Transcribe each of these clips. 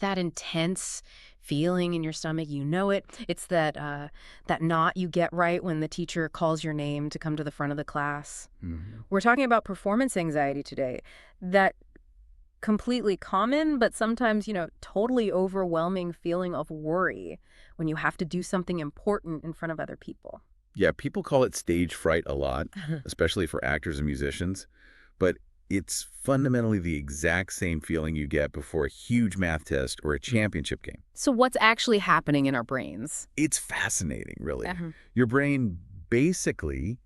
That intense feeling in your stomach, you know it. It's that knot you get right when the teacher calls your name to come to the front of the class. Mhm. We're talking about performance anxiety today. That completely common, but sometimes, totally overwhelming feeling of worry when you have to do something important in front of other people. Yeah, people call it stage fright a lot, especially for actors and musicians, but it's fundamentally the exact same feeling you get before a huge math test or a championship game. So what's actually happening in our brains? It's fascinating, really. Uh-huh. Your brain basically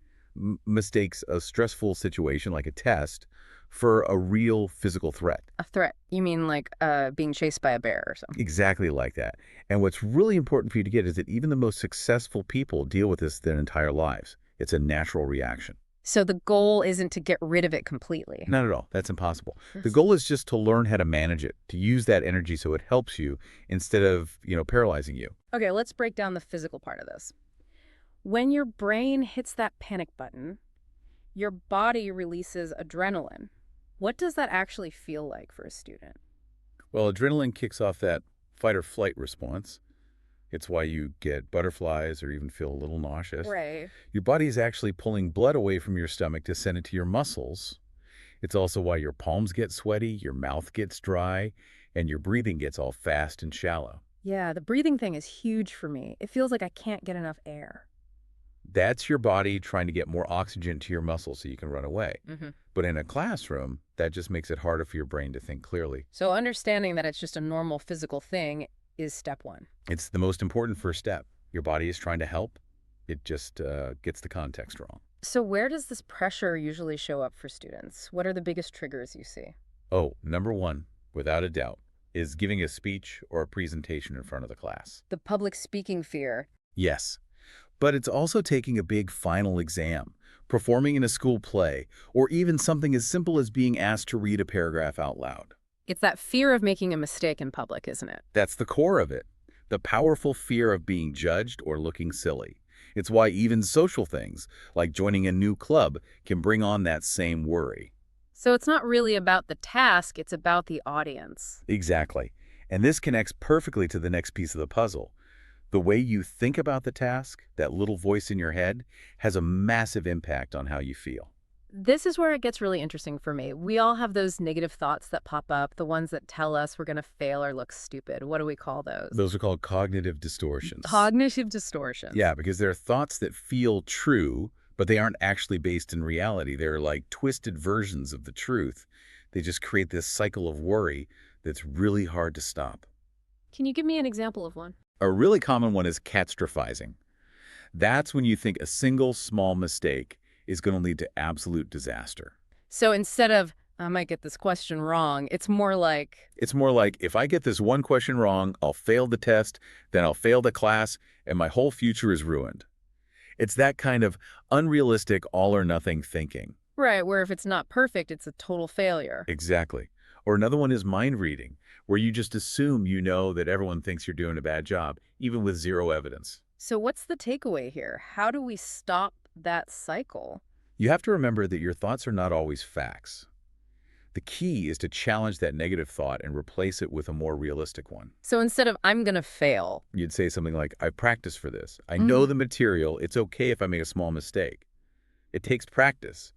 mistakes a stressful situation like a test for a real physical threat. A threat. You mean like being chased by a bear or something? Exactly like that. And what's really important for you to get is that even the most successful people deal with this their entire lives. It's a natural reaction. So the goal isn't to get rid of it completely. Not at all. That's impossible. The Yes. goal is just to learn how to manage it, to use that energy so it helps you instead of, paralyzing you. Okay, let's break down the physical part of this. When your brain hits that panic button, your body releases adrenaline. What does that actually feel like for a student? Well, adrenaline kicks off that fight or flight response. It's why you get butterflies or even feel a little nauseous. Right. Your body is actually pulling blood away from your stomach to send it to your muscles. It's also why your palms get sweaty, your mouth gets dry, and your breathing gets all fast and shallow. Yeah, the breathing thing is huge for me. It feels like I can't get enough air. That's your body trying to get more oxygen to your muscles so you can run away. Hmm. But in a classroom, that just makes it harder for your brain to think clearly. So understanding that it's just a normal physical thing is step one. It's the most important first step. Your body is trying to help. It just gets the context wrong. So where does this pressure usually show up for students? What are the biggest triggers you see? Oh, number one, without a doubt, is giving a speech or a presentation in front of the class. The public speaking fear. Yes, but it's also taking a big final exam, performing in a school play, or even something as simple as being asked to read a paragraph out loud. It's that fear of making a mistake in public, isn't it? That's the core of it, the powerful fear of being judged or looking silly. It's why even social things, like joining a new club, can bring on that same worry. So it's not really about the task, it's about the audience. Exactly. And this connects perfectly to the next piece of the puzzle. The way you think about the task, that little voice in your head, has a massive impact on how you feel. This is where it gets really interesting for me. We all have those negative thoughts that pop up, the ones that tell us we're going to fail or look stupid. What do we call those? Those are called cognitive distortions. Cognitive distortions. Yeah, because they're thoughts that feel true, but they aren't actually based in reality. They're like twisted versions of the truth. They just create this cycle of worry that's really hard to stop. Can you give me an example of one? A really common one is catastrophizing. That's when you think a single small mistake is going to lead to absolute disaster. So instead of, I might get this question wrong, it's more like, It's more like, if I get this one question wrong, I'll fail the test, then I'll fail the class, and my whole future is ruined. It's that kind of unrealistic all-or-nothing thinking. right, where if it's not perfect, it's a total failure. Exactly. Or another one is mind reading, where you just assume you know that everyone thinks you're doing a bad job, even with zero evidence. So what's the takeaway here? How do we stop that cycle? You have to remember that your thoughts are not always facts. The key is to challenge that negative thought and replace it with a more realistic one. So instead of, I'm going to fail. You'd say something like, I've practiced for this. I know the material. It's okay if I make a small mistake. It takes practice,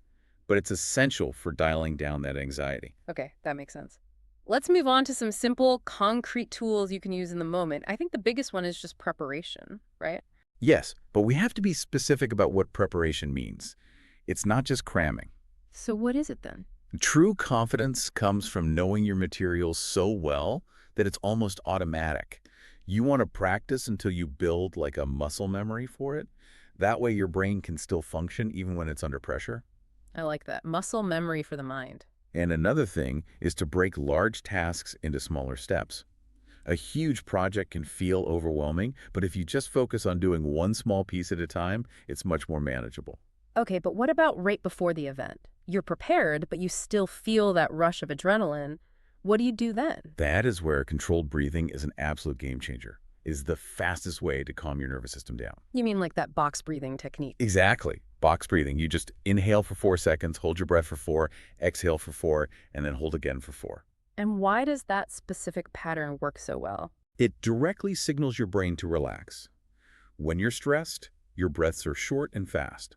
but it's essential for dialing down that anxiety. Okay, that makes sense. Let's move on to some simple, concrete tools you can use in the moment. I think the biggest one is just preparation, right? Yes, but we have to be specific about what preparation means. It's not just cramming. So what is it then? True confidence comes from knowing your material so well that it's almost automatic. You want to practice until you build like a muscle memory for it. That way your brain can still function even when it's under pressure. I like that. Muscle memory for the mind. And another thing is to break large tasks into smaller steps. A huge project can feel overwhelming, but if you just focus on doing one small piece at a time, it's much more manageable. Okay, but what about right before the event? You're prepared, but you still feel that rush of adrenaline. What do you do then? That is where controlled breathing is an absolute game changer. It is the fastest way to calm your nervous system down. You mean like that box breathing technique? Exactly. Box breathing. You just inhale for 4 seconds, hold your breath for 4, exhale for 4, and then hold again for 4. And why does that specific pattern work so well? It directly signals your brain to relax. When you're stressed, your breaths are short and fast.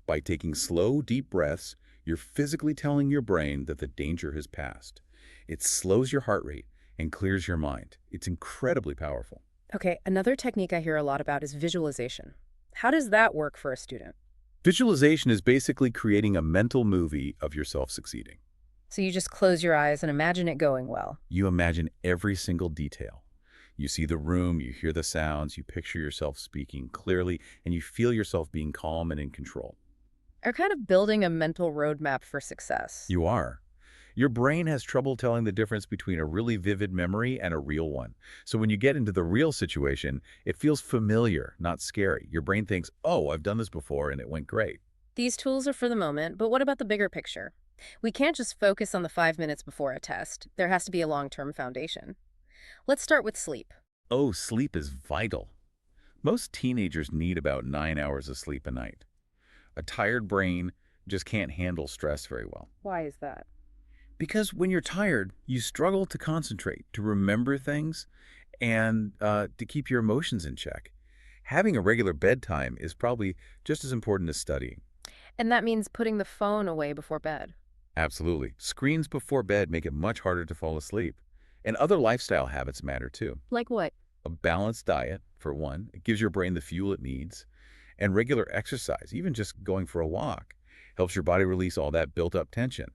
By taking slow, deep breaths, you're physically telling your brain that the danger has passed. It slows your heart rate and clears your mind. It's incredibly powerful. Okay, another technique I hear a lot about is visualization. How does that work for a student? Visualization is basically creating a mental movie of yourself succeeding. So you just close your eyes and imagine it going well. You imagine every single detail. You see the room, you hear the sounds, you picture yourself speaking clearly, and you feel yourself being calm and in control. Are kind of building a mental roadmap for success. You are. Your brain has trouble telling the difference between a really vivid memory and a real one. So when you get into the real situation, it feels familiar, not scary. Your brain thinks, oh, I've done this before and it went great. These tools are for the moment, but what about the bigger picture? We can't just focus on the 5 minutes before a test. There has to be a long-term foundation. Let's start with sleep. Oh, sleep is vital. Most teenagers need about 9 hours of sleep a night. A tired brain just can't handle stress very well. Why is that? Because when you're tired, you struggle to concentrate, to remember things, and to keep your emotions in check. Having a regular bedtime is probably just as important as studying. And that means putting the phone away before bed. Absolutely. Screens before bed make it much harder to fall asleep. And other lifestyle habits matter too. Like what? A balanced diet, for one, it gives your brain the fuel it needs. And regular exercise, even just going for a walk, helps your body release all that built-up tension.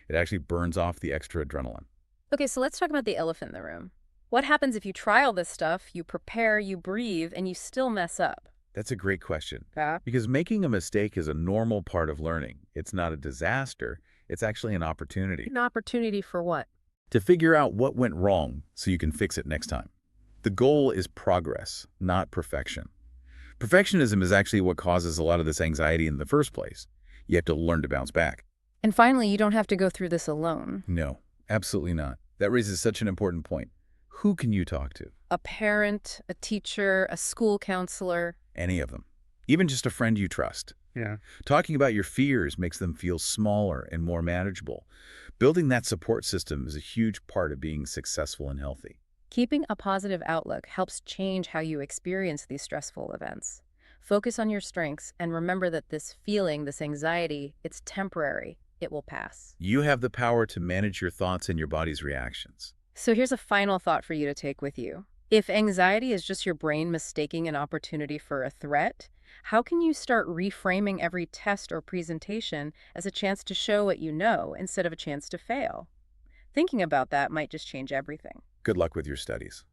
It actually burns off the extra adrenaline. Okay, so let's talk about the elephant in the room. What happens if you try all this stuff, you prepare, you breathe, and you still mess up? That's a great question. Yeah. Because making a mistake is a normal part of learning. It's not a disaster. It's actually an opportunity An opportunity for what? to figure out what went wrong so you can fix it next time. The goal is progress, not perfection. Perfectionism is actually what causes a lot of this anxiety in the first place. You have to learn to bounce back. And finally, you don't have to go through this alone. No, absolutely not. That raises such an important point. Who can you talk to? A parent, a teacher, a school counselor. Any of them. Even just a friend you trust. Yeah. Talking about your fears makes them feel smaller and more manageable. Building that support system is a huge part of being successful and healthy. Keeping a positive outlook helps change how you experience these stressful events. Focus on your strengths and remember that this feeling, this anxiety, it's temporary. It will pass. You have the power to manage your thoughts and your body's reactions. So here's a final thought for you to take with you. If anxiety is just your brain mistaking an opportunity for a threat, how can you start reframing every test or presentation as a chance to show what you know instead of a chance to fail? Thinking about that might just change everything. Good luck with your studies.